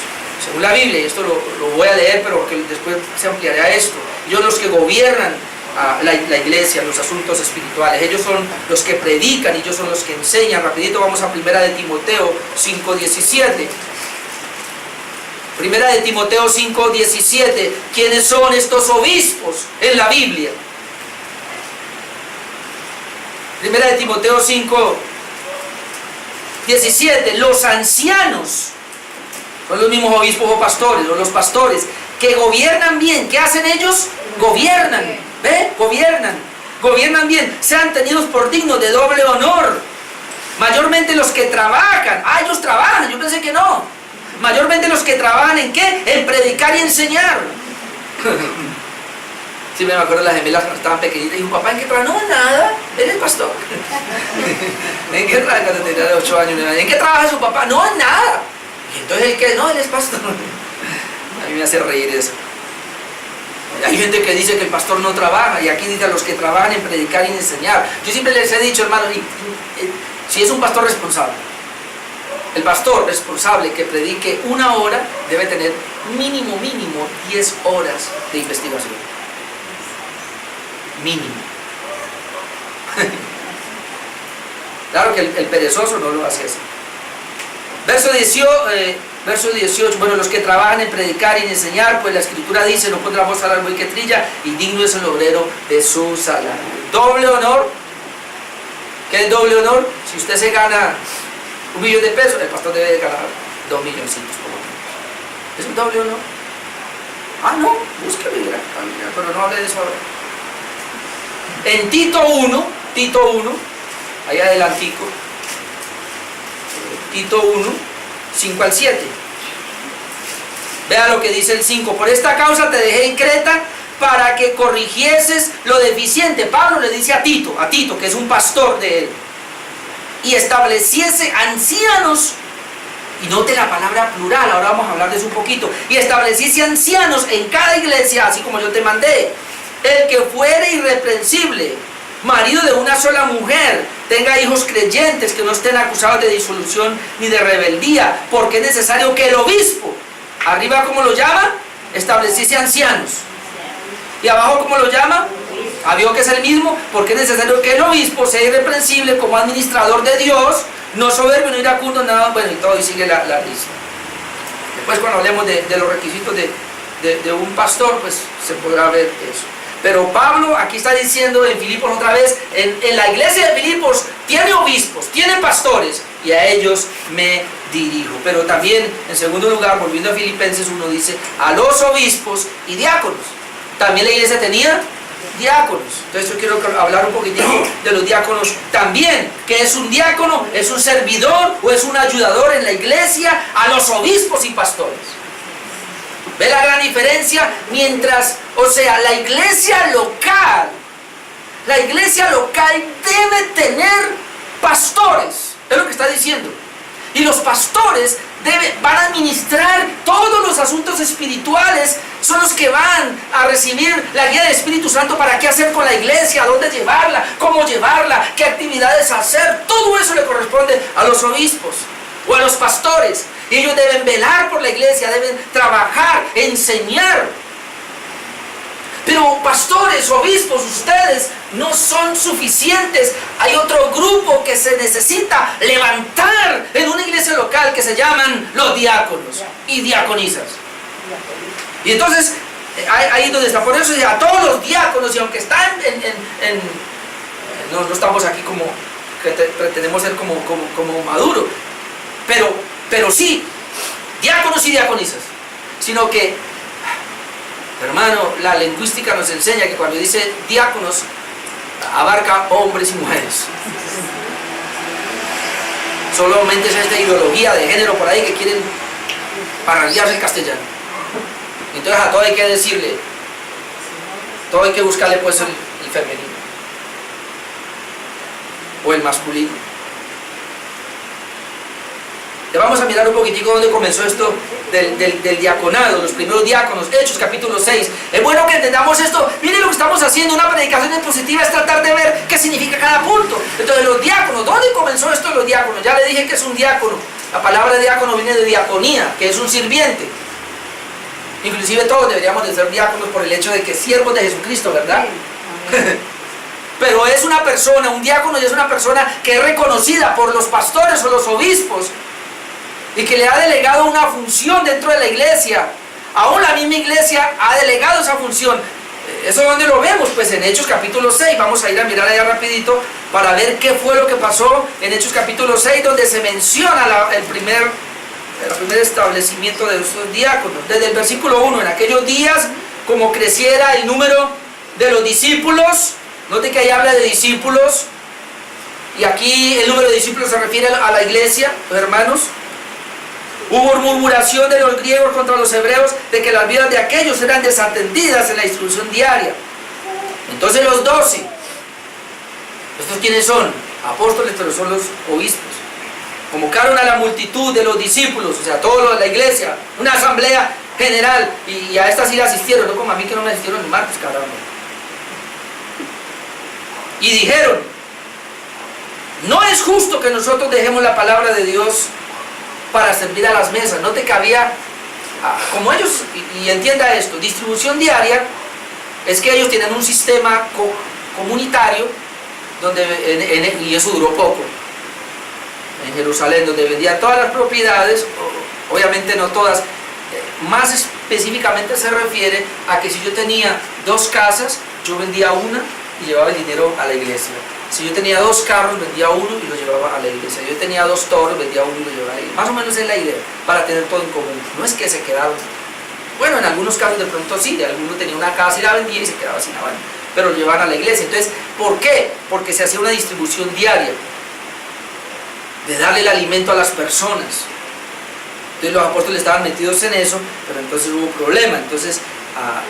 [SPEAKER 2] Según la Biblia, y esto lo voy a leer, pero que después se ampliará esto. Ellos los que gobiernan la iglesia, los asuntos espirituales. Ellos son los que predican, ellos son los que enseñan. Rapidito vamos a 1 de Timoteo 5:17. 1 de Timoteo 5:17. ¿Quiénes son estos obispos en la Biblia? 1 de Timoteo 5:17. Los ancianos son los mismos obispos o pastores, o los pastores, que gobiernan bien. ¿Qué hacen ellos? Gobiernan. ¿Ve? Gobiernan bien. Sean tenidos por dignos de doble honor. Mayormente los que trabajan. Ellos trabajan, yo pensé que no. Mayormente los que trabajan ¿en qué? En predicar y enseñar. Sí, me acuerdo de las gemelas cuando estaban pequeñitas y un papá, ¿en qué trabaja? No, nada, él es pastor. ¿En qué trabaja cuando tenía 8 años? ¿En qué trabaja su papá? No, en nada. Y entonces ¿el qué? No, él es pastor. A mí me hace reír eso. Hay gente que dice que el pastor no trabaja, y aquí dice a los que trabajan en predicar y en enseñar. Yo siempre les he dicho, hermano, si es un pastor responsable, el pastor responsable que predique 1 hora debe tener mínimo 10 horas de investigación. Mínimo. Claro que el perezoso no lo hace así. Verso 18, bueno, los que trabajan en predicar y en enseñar, pues la escritura dice, no pondrá voz al buey que trilla, y digno es el obrero de su salario. Doble honor. ¿Qué es doble honor? Si usted se gana 1 millón de pesos, el pastor debe de ganar 2 milloncitos por lo menos. ¿Es un doble honor? No, búsquelo y verá, pero no hable de eso ahora. En Tito 1, ahí adelantico, Tito 1, 5 al 7. Vea lo que dice el 5. Por esta causa te dejé en Creta para que corrigieses lo deficiente. Pablo le dice a Tito, que es un pastor de él, y estableciese ancianos, y note la palabra plural, ahora vamos a hablar de eso un poquito, y estableciese ancianos en cada iglesia, así como yo te mandé, el que fuere irreprensible, marido de una sola mujer, tenga hijos creyentes, que no estén acusados de disolución ni de rebeldía, porque es necesario que el obispo, arriba ¿cómo lo llama? Estableciese ancianos, y abajo ¿cómo lo llama? ¿Vio que es el mismo? Porque es necesario que el obispo sea irreprensible como administrador de Dios, no soberbio, no iracundo, nada, bueno, y todo, y sigue la lista. Después cuando hablemos de los requisitos de un pastor, pues se podrá ver eso. Pero Pablo aquí está diciendo en Filipos otra vez, en la iglesia de Filipos tiene obispos, tiene pastores, y a ellos me dirijo. Pero también, en segundo lugar, volviendo a Filipenses 1, dice, a los obispos y diáconos. También la iglesia tenía diáconos. Entonces yo quiero hablar un poquitito de los diáconos también. ¿Qué es un diácono? ¿Es un servidor o es un ayudador en la iglesia a los obispos y pastores? ¿Ve la gran diferencia? Mientras, o sea, la iglesia local debe tener pastores, es lo que está diciendo. Y los pastores van a administrar todos los asuntos espirituales, son los que van a recibir la guía del Espíritu Santo para qué hacer con la iglesia, a dónde llevarla, cómo llevarla, qué actividades hacer. Todo eso le corresponde a los obispos o a los pastores. Y ellos deben velar por la iglesia, deben trabajar, enseñar. Pero pastores, obispos, ustedes no son suficientes. Hay otro grupo que se necesita levantar en una iglesia local que se llaman los diáconos y diaconisas. Y entonces, ahí donde está. Por eso a todos los diáconos, y aunque están no estamos aquí como que pretendemos ser como Maduro, pero sí, diáconos y diaconisas, sino que, hermano, la lingüística nos enseña que cuando dice diáconos, abarca hombres y mujeres. Solamente es esta ideología de género por ahí que quieren parrandearse el castellano. Entonces a todo hay que decirle, todo hay que buscarle pues el femenino o el masculino. Ya vamos a mirar un poquitico dónde comenzó esto del diaconado, los primeros diáconos, Hechos capítulo 6. Es bueno que entendamos esto. Miren lo que estamos haciendo, una predicación expositiva es tratar de ver qué significa cada punto. Entonces los diáconos, ¿dónde comenzó esto de los diáconos? Ya le dije que es un diácono. La palabra diácono viene de diaconía, que es un sirviente. Inclusive todos deberíamos de ser diáconos por el hecho de que siervos de Jesucristo, ¿verdad? Pero es una persona, un diácono y es una persona que es reconocida por los pastores o los obispos y que le ha delegado una función dentro de la iglesia. Aún la misma iglesia ha delegado esa función. ¿Eso dónde lo vemos? Pues en Hechos capítulo 6. Vamos a ir a mirar allá rapidito para ver qué fue lo que pasó en Hechos capítulo 6, donde se menciona el primer establecimiento de estos diáconos. Desde el versículo 1, en aquellos días, como creciera el número de los discípulos, note que ahí habla de discípulos, y aquí el número de discípulos se refiere a la iglesia, los hermanos. Hubo murmuración de los griegos contra los hebreos de que las vidas de aquellos eran desatendidas en la instrucción diaria. Entonces los 12, ¿estos quiénes son? Apóstoles, pero son los obispos. Convocaron a la multitud de los discípulos, o sea, toda la iglesia, una asamblea general, y a estas sí asistieron, no como a mí que no me asistieron el martes, caramba. Y dijeron, no es justo que nosotros dejemos la palabra de Dios para servir a las mesas. Note que había, como ellos, y entienda esto, distribución diaria, es que ellos tienen un sistema comunitario, y eso duró poco, en Jerusalén, donde vendían todas las propiedades, obviamente no todas, más específicamente se refiere a que si yo tenía 2 casas, yo vendía una y llevaba el dinero a la iglesia. Si yo tenía 2 carros, vendía uno y lo llevaba a la iglesia. Si yo tenía 2 toros, vendía uno y lo llevaba a la iglesia. Más o menos es la idea, para tener todo en común. No es que se quedaban. Bueno, en algunos casos de pronto sí, de alguno tenía una casa y la vendía y se quedaba sin la banda, pero lo llevaban a la iglesia. Entonces, ¿por qué? Porque se hacía una distribución diaria, de darle el alimento a las personas. Entonces los apóstoles estaban metidos en eso, pero entonces hubo problema. Entonces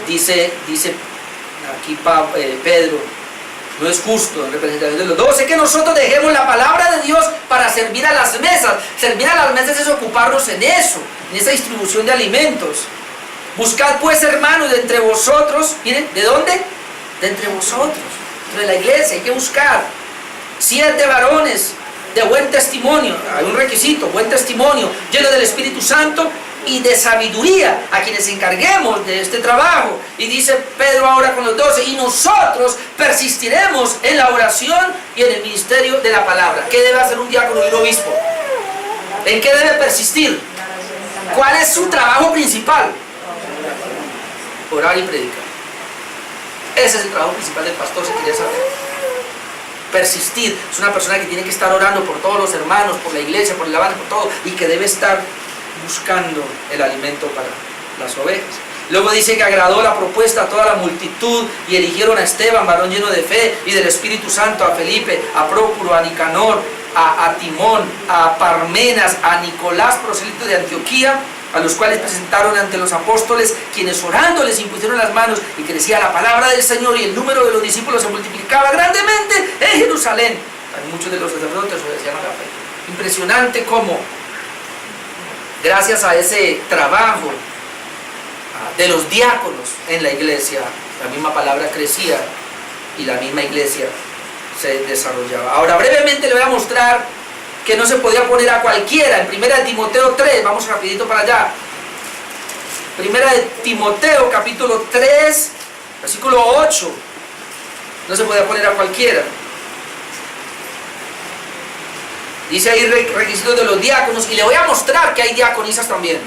[SPEAKER 2] dice aquí Pedro, no es justo en representación de los 12 que nosotros dejemos la palabra de Dios para servir a las mesas. Servir a las mesas es ocuparnos en eso, en esa distribución de alimentos. Buscad pues, hermanos, de entre vosotros, miren, ¿de dónde? De entre vosotros, de la iglesia, hay que buscar 7 varones de buen testimonio, hay un requisito, buen testimonio, lleno del Espíritu Santo y de sabiduría, a quienes encarguemos de este trabajo. Y dice Pedro ahora con los 12, y nosotros persistiremos en la oración y en el ministerio de la palabra. ¿Qué debe hacer un diácono y un obispo? ¿En qué debe persistir? ¿Cuál es su trabajo principal? Orar y predicar. Ese es el trabajo principal del pastor, si quería saber. Persistir. Es una persona que tiene que estar orando por todos los hermanos, por la iglesia, por el avance, por todo, y que debe estar buscando el alimento para las ovejas. Luego dice que agradó la propuesta a toda la multitud y eligieron a Esteban, varón lleno de fe y del Espíritu Santo, a Felipe, a Prócuro, a Nicanor, a Timón, a Parmenas, a Nicolás, prosélito de Antioquía, a los cuales presentaron ante los apóstoles, quienes orando les impusieron las manos, y crecía la palabra del Señor, y el número de los discípulos se multiplicaba grandemente en Jerusalén. También muchos de los sacerdotes obedecían a la fe. Impresionante cómo, gracias a ese trabajo de los diáconos en la iglesia, la misma palabra crecía y la misma iglesia se desarrollaba. Ahora brevemente le voy a mostrar que no se podía poner a cualquiera. En 1 Timoteo 3, vamos rapidito para allá. 1 Timoteo capítulo 3, versículo 8. No se podía poner a cualquiera. Dice ahí requisitos de los diáconos, y le voy a mostrar que hay diaconisas también.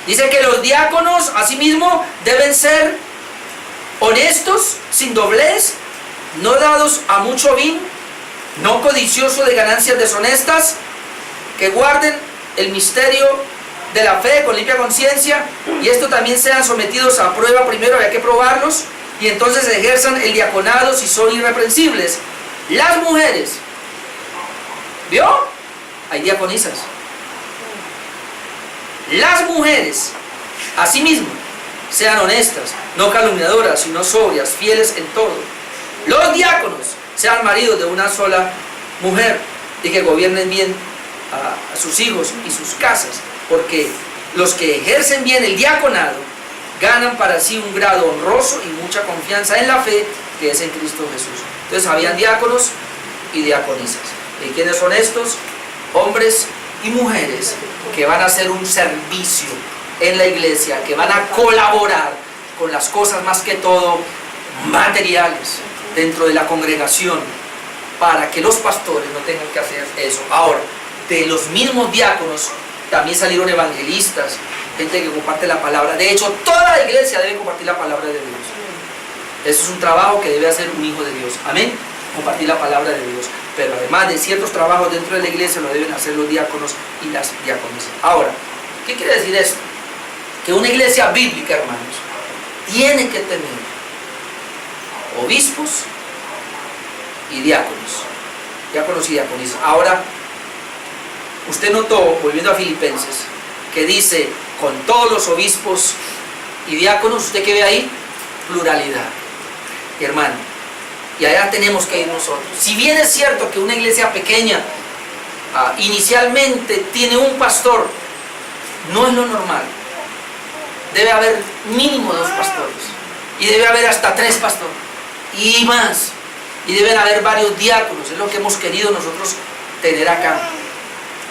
[SPEAKER 2] Dice que los diáconos asimismo deben ser honestos, sin doblez, no dados a mucho vino, no codiciosos de ganancias deshonestas, que guarden el misterio de la fe con limpia conciencia, y esto también sean sometidos a prueba. Primero había que probarlos, y entonces ejerzan el diaconado si son irreprensibles. Las mujeres, ¿vio? Hay diaconisas. Las mujeres, asimismo, sean honestas, no calumniadoras, sino sobrias, fieles en todo. Los diáconos sean maridos de una sola mujer, y que gobiernen bien a sus hijos y sus casas, porque los que ejercen bien el diaconado ganan para sí un grado honroso y mucha confianza en la fe que es en Cristo Jesús. Entonces habían diáconos y diaconisas. ¿Y quiénes son estos? Hombres y mujeres que van a hacer un servicio en la iglesia, que van a colaborar con las cosas más que todo materiales dentro de la congregación, para que los pastores no tengan que hacer eso. Ahora, de los mismos diáconos también salieron evangelistas, gente que comparte la palabra. De hecho, toda la iglesia debe compartir la palabra de Dios. Eso es un trabajo que debe hacer un hijo de Dios. Amén. Compartir la palabra de Dios. Pero además de ciertos trabajos dentro de la iglesia, lo deben hacer los diáconos y las diaconisas. Ahora, ¿qué quiere decir esto? Que una iglesia bíblica, hermanos, tiene que tener obispos y diáconos. Diáconos y diaconisas. Ahora, usted notó, volviendo a Filipenses, que dice, con todos los obispos y diáconos, ¿usted qué ve ahí? Pluralidad. Hermano, y allá tenemos que ir nosotros. Si bien es cierto que una iglesia pequeña inicialmente tiene un pastor, no es lo normal. Debe haber mínimo 2 pastores, y debe haber hasta 3 pastores y más, y deben haber varios diáconos. Es lo que hemos querido nosotros tener acá,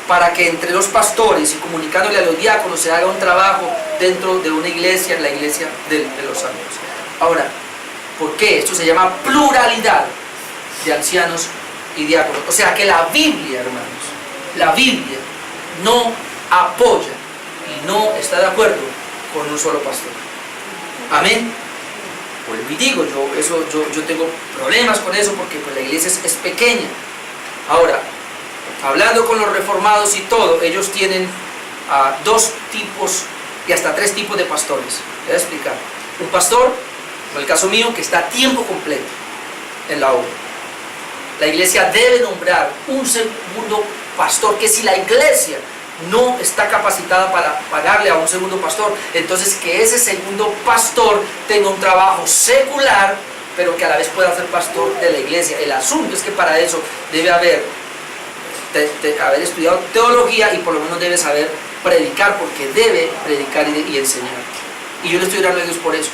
[SPEAKER 2] para que entre los pastores y comunicándole a los diáconos se haga un trabajo dentro de una iglesia, en la iglesia de los santos. Ahora, ¿por qué? Esto se llama pluralidad de ancianos y diáconos. O sea que la Biblia, hermanos, la Biblia no apoya y no está de acuerdo con un solo pastor. Amén. Vuelvo y digo, yo tengo problemas con eso, porque pues la iglesia es pequeña. Ahora, hablando con los reformados y todo, ellos tienen 2 tipos y hasta 3 tipos de pastores. Voy a explicar. Un pastor, como el caso mío, que está a tiempo completo en la obra. La iglesia debe nombrar un segundo pastor, que si la iglesia no está capacitada para pagarle a un segundo pastor, entonces que ese segundo pastor tenga un trabajo secular, pero que a la vez pueda ser pastor de la iglesia. El asunto es que para eso debe haber estudiado teología, y por lo menos debe saber predicar, porque debe predicar y enseñar. Y yo le estoy orando a Dios por eso.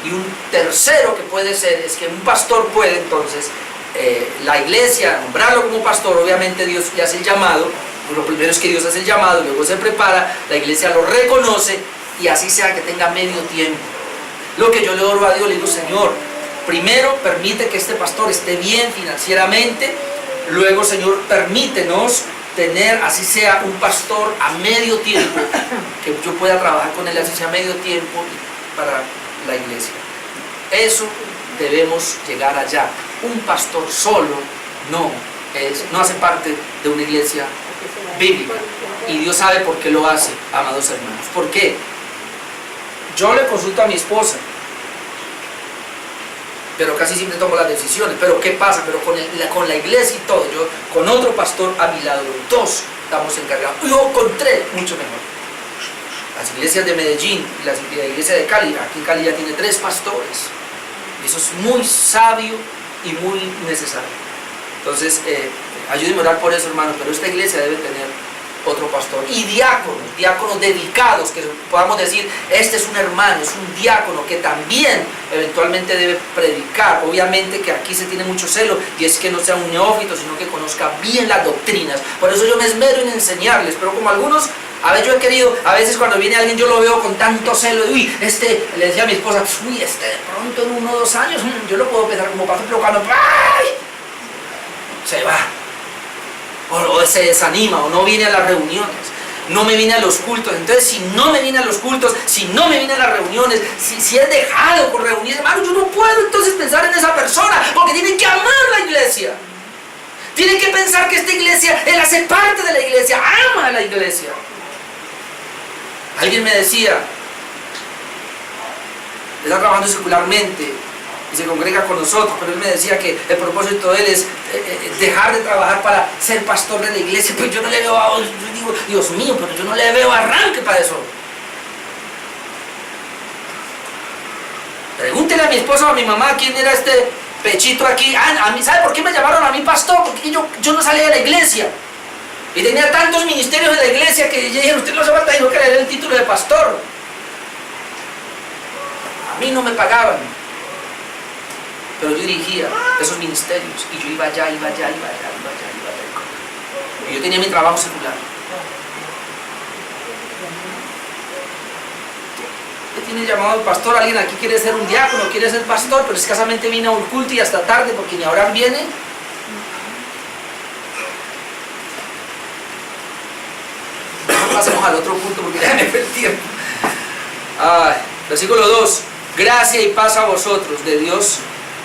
[SPEAKER 2] Y un tercero que puede ser es que un pastor puede entonces, la iglesia, nombrarlo como pastor. Obviamente Dios le hace el llamado. Lo primero es que Dios hace el llamado, luego se prepara, la iglesia lo reconoce, y así sea que tenga medio tiempo. Lo que yo le oro a Dios, le digo: Señor, primero permite que este pastor esté bien financieramente. Luego, Señor, permítenos tener, así sea un pastor a medio tiempo, que yo pueda trabajar con él así sea a medio tiempo para la iglesia. Eso debemos llegar allá. Un pastor solo no hace parte de una iglesia bíblica. Y Dios sabe por qué lo hace, amados hermanos. ¿Por qué? Yo le consulto a mi esposa, pero casi siempre tomo las decisiones. Pero ¿qué pasa? Pero con la iglesia y todo, yo con otro pastor a mi lado, los dos estamos encargados. Yo con tres, mucho mejor. Las iglesias de Medellín y la iglesia de Cali, aquí en Cali ya tiene 3 pastores. Y eso es muy sabio y muy necesario. Entonces, ayúdenme a orar por eso, hermanos, pero esta iglesia debe tener otro pastor. Y diáconos dedicados, que podamos decir, este es un hermano, es un diácono que también eventualmente debe predicar. Obviamente que aquí se tiene mucho celo, y es que no sea un neófito, sino que conozca bien las doctrinas. Por eso yo me esmero en enseñarles, pero como algunos, a veces yo he querido, a veces cuando viene alguien yo lo veo con tanto celo, le decía a mi esposa, de pronto en 1 o 2 años, yo lo puedo pensar como pastor, pero cuando se va, o se desanima, o no viene a las reuniones, no me viene a los cultos. Entonces, si no me viene a los cultos, si no me viene a las reuniones, si es dejado por reuniones, hermano, yo no puedo entonces pensar en esa persona, porque tienen que amar la iglesia. Tienen que pensar que esta iglesia, él hace parte de la iglesia, ama a la iglesia. Alguien me decía, está trabajando secularmente y se congrega con nosotros, pero él me decía que el propósito de él es dejar de trabajar para ser pastor de la iglesia. Pues yo no le veo, yo digo, Dios mío, pero yo no le veo arranque para eso. Pregúntele a mi esposa o a mi mamá quién era este pechito aquí. A mí, ¿sabe por qué me llamaron a mí pastor? Porque yo no salía de la iglesia y tenía tantos ministerios en la iglesia que dijeron, usted no se falta, dijo que le dé el título de pastor. A mí no me pagaban, pero yo dirigía esos ministerios y yo iba allá. Y yo tenía mi trabajo secular. Usted tiene llamado pastor, alguien aquí quiere ser un diácono, quiere ser pastor, pero escasamente viene a un culto y hasta tarde porque ni ahora viene. Pasemos al otro punto porque ya me fue el tiempo. Versículo 2. Gracia y paz a vosotros, de Dios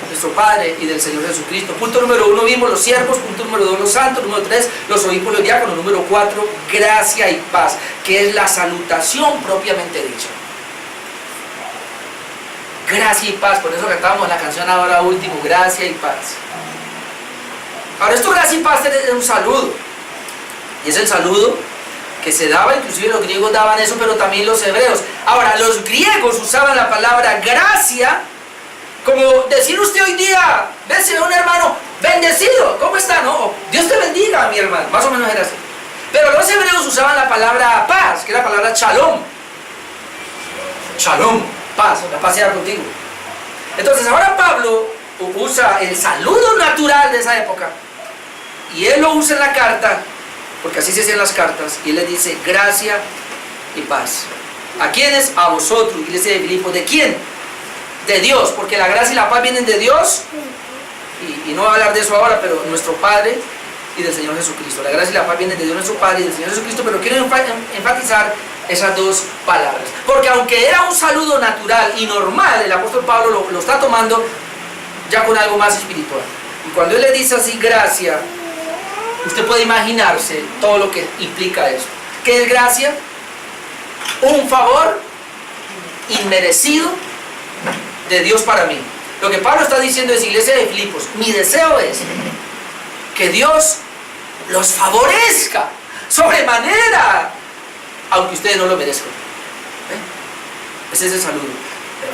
[SPEAKER 2] nuestro Padre y del Señor Jesucristo. Punto número 1, vimos los siervos. Punto número 2, los santos. Número 3, los obispos y los diáconos. Número 4, gracia y paz, que es la salutación propiamente dicha. Gracia y paz, por eso cantábamos la canción ahora último, gracia y paz. Ahora, esto gracia y paz es un saludo, y es el saludo que se daba, inclusive los griegos daban eso, pero también los hebreos. Ahora, los griegos usaban la palabra gracia como decir usted hoy día, ves, si ve un hermano bendecido, ¿cómo está? No, Dios te bendiga, mi hermano, más o menos era así. Pero los hebreos usaban la palabra paz, que es la palabra shalom. Shalom, paz, la paz sea contigo. Entonces ahora Pablo usa el saludo natural de esa época, y él lo usa en la carta, porque así se hacían las cartas, y él les dice gracia y paz. ¿A quiénes? A vosotros, iglesia de Filipos. ¿De quién? De Dios, porque la gracia y la paz vienen de Dios, y no voy a hablar de eso ahora, pero nuestro Padre y del Señor Jesucristo. La gracia y la paz vienen de Dios nuestro Padre y del Señor Jesucristo, pero quiero enfatizar esas dos palabras, porque aunque era un saludo natural y normal, el apóstol Pablo lo está tomando ya con algo más espiritual. Y cuando él le dice así gracia, usted puede imaginarse todo lo que implica eso. ¿Qué es gracia? Un favor inmerecido de Dios para mí. Lo que Pablo está diciendo es, iglesia de Filipos, mi deseo es que Dios los favorezca sobremanera, aunque ustedes no lo merezcan. Ese es el saludo.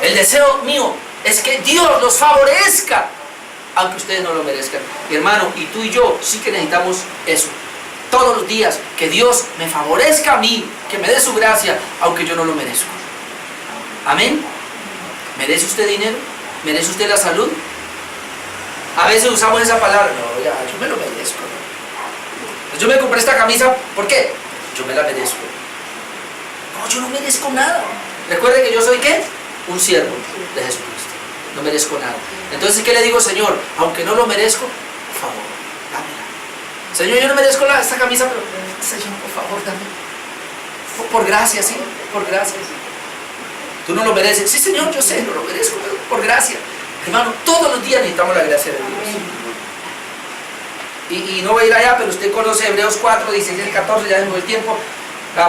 [SPEAKER 2] El deseo mío es que Dios los favorezca, aunque ustedes no lo merezcan. Mi hermano, y tú y yo sí que necesitamos eso. Todos los días, que Dios me favorezca a mí, que me dé su gracia, aunque yo no lo merezco. Amén. ¿Merece usted dinero? ¿Merece usted la salud? A veces usamos esa palabra, no, ya, yo me lo merezco. Yo me compré esta camisa, ¿por qué? Yo me la merezco. No, yo no merezco nada. Recuerde que yo soy, ¿qué? Un siervo de Jesucristo. No merezco nada. Entonces, ¿qué le digo, Señor? Aunque no lo merezco, por favor, dámela. Señor, yo no merezco esta camisa, pero Señor, por favor, dame. Por gracia, sí, por gracia. Tú no lo mereces. Sí, Señor, yo sé, no lo merezco, pero por gracia. Hermano, todos los días necesitamos la gracia de Dios. Y no voy a ir allá, pero usted conoce Hebreos 4, 16 y 14, ya tengo el tiempo.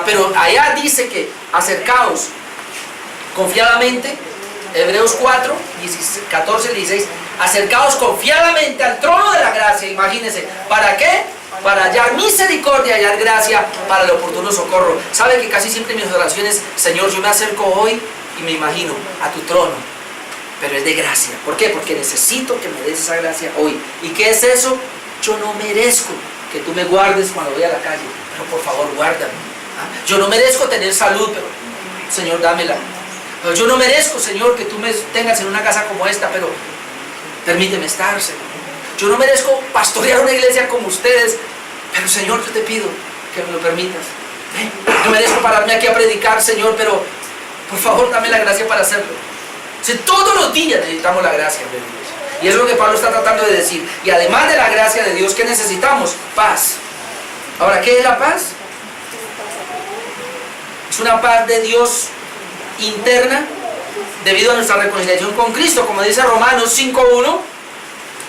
[SPEAKER 2] Pero allá dice que acercaos confiadamente, Hebreos 4, 14, 16, acercaos confiadamente al trono de la gracia, imagínense, ¿para qué? Para hallar misericordia y hallar gracia para el oportuno socorro. ¿Sabe que casi siempre en mis oraciones, Señor, yo me acerco hoy y me imagino a tu trono, pero es de gracia? ¿Por qué? Porque necesito que me des esa gracia hoy. ¿Y qué es eso? Yo no merezco que tú me guardes cuando voy a la calle, pero por favor guárdame. Yo no merezco tener salud, pero Señor, dámela. Yo no merezco, Señor, que tú me tengas en una casa como esta, pero permíteme estar, Señor. Yo no merezco pastorear una iglesia como ustedes, pero Señor, yo te pido que me lo permitas. Yo merezco pararme aquí a predicar, Señor, pero por favor dame la gracia para hacerlo. Si todos los días necesitamos la gracia de Dios. Y es lo que Pablo está tratando de decir. Y además de la gracia de Dios, ¿qué necesitamos? Paz. Ahora, ¿qué es la paz? Es una paz de Dios interna debido a nuestra reconciliación con Cristo, como dice Romanos 5:1,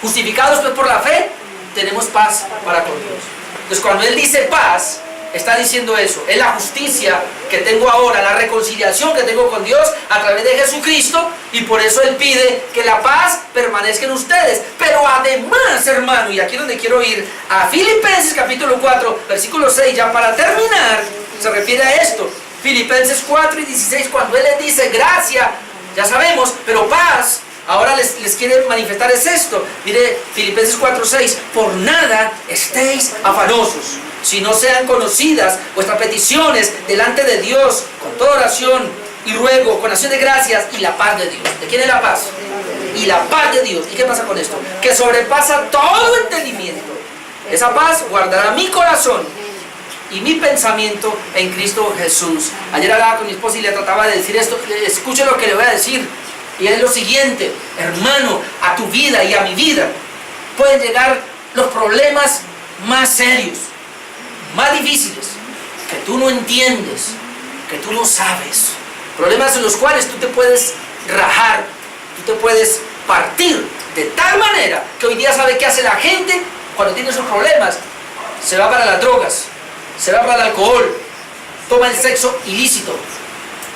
[SPEAKER 2] justificados pues por la fe, tenemos paz para con Dios. Entonces cuando Él dice paz, está diciendo eso, es la justicia que tengo ahora, la reconciliación que tengo con Dios a través de Jesucristo, y por eso Él pide que la paz permanezca en ustedes. Pero además, hermano, y aquí es donde quiero ir, a Filipenses capítulo 4, versículo 6, ya para terminar, se refiere a esto. Filipenses 4 y 16, cuando Él les dice gracia, ya sabemos, pero paz, ahora les quiere manifestar es esto. Mire, Filipenses 4, 6, por nada estéis afanosos, si no sean conocidas vuestras peticiones delante de Dios, con toda oración y ruego, con acción de gracias, y la paz de Dios. ¿De quién es la paz? Y la paz de Dios. ¿Y qué pasa con esto? Que sobrepasa todo entendimiento. Esa paz guardará mi corazón y mi pensamiento en Cristo Jesús. Ayer hablaba con mi esposa y le trataba de decir esto. Escuche lo que le voy a decir. Y es lo siguiente, hermano, a tu vida y a mi vida pueden llegar los problemas más serios, más difíciles, que tú no entiendes, que tú no sabes. Problemas en los cuales tú te puedes rajar, tú te puedes partir de tal manera que hoy día sabe qué hace la gente cuando tiene esos problemas. Se va para las drogas, se va para el alcohol, toma el sexo ilícito,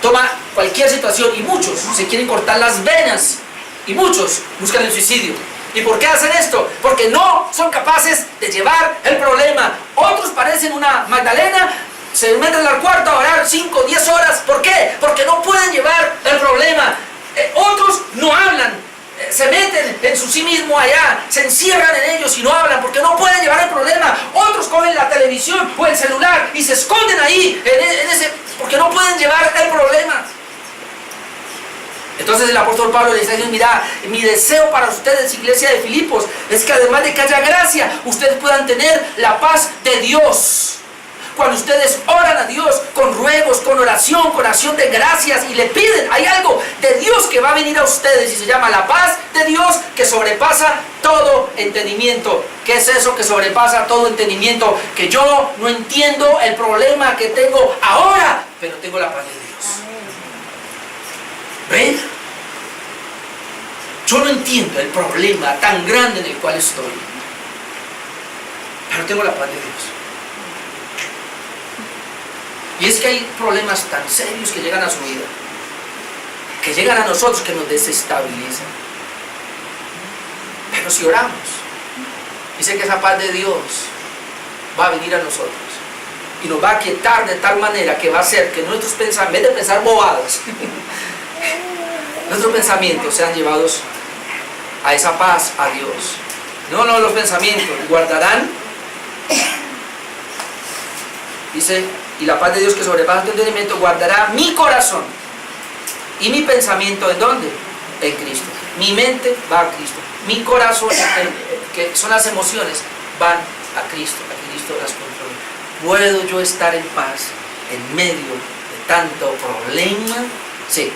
[SPEAKER 2] toma cualquier situación, y muchos se quieren cortar las venas y muchos buscan el suicidio. ¿Y por qué hacen esto? Porque no son capaces de llevar el problema. Otros parecen una Magdalena, se meten al cuarto a orar 5 o 10 horas. ¿Por qué? Porque no pueden llevar el problema. Otros no hablan, se meten en sí mismo allá, se encierran en ellos y no hablan porque no pueden llevar el problema. Otros cogen la televisión o el celular y se esconden ahí en ese, porque no pueden llevar el problema. Entonces el apóstol Pablo le está diciendo, mira, mi deseo para ustedes, iglesia de Filipos, es que además de que haya gracia, ustedes puedan tener la paz de Dios. Cuando ustedes oran a Dios con ruegos, con oración, con acción de gracias y le piden, hay algo de Dios que va a venir a ustedes y se llama la paz de Dios que sobrepasa todo entendimiento. ¿Qué es eso que sobrepasa todo entendimiento? Que yo no entiendo el problema que tengo ahora, pero tengo la paz de Dios. ¿Ven? Yo no entiendo el problema tan grande en el cual estoy, pero tengo la paz de Dios. Y es que hay problemas tan serios que llegan a su vida, que llegan a nosotros, que nos desestabilizan. Pero si oramos, dice que esa paz de Dios va a venir a nosotros y nos va a quietar de tal manera que va a hacer que nuestros pensamientos, en vez de pensar bobadas, nuestros pensamientos sean llevados a esa paz, a Dios. No, los pensamientos guardarán, dice, y la paz de Dios que sobrepasa tu entendimiento guardará mi corazón y mi pensamiento. ¿En dónde? En Cristo. Mi mente va a Cristo, mi corazón, que son las emociones, van a Cristo las controla. ¿Puedo yo estar en paz en medio de tanto problema? Sí.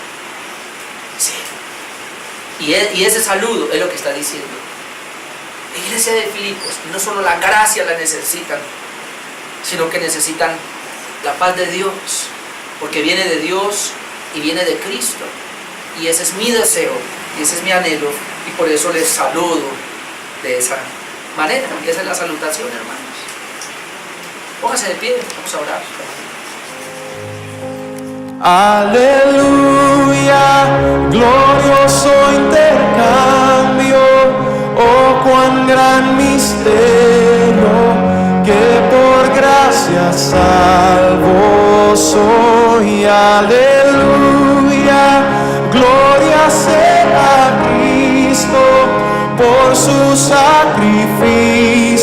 [SPEAKER 2] Sí. Y ese saludo es lo que está diciendo. iglesia de Filipos, no solo la gracia la necesitan, sino que necesitan la paz de Dios, porque viene de Dios y viene de Cristo. Y ese es mi deseo, y ese es mi anhelo, y por eso les saludo de esa manera. Y esa es la salutación, hermanos. Póngase de pie, vamos a orar.
[SPEAKER 1] Aleluya, glorioso intercambio, oh cuán gran misterio, que por gracia salvo soy. Aleluya, gloria sea a Cristo por su sacrificio.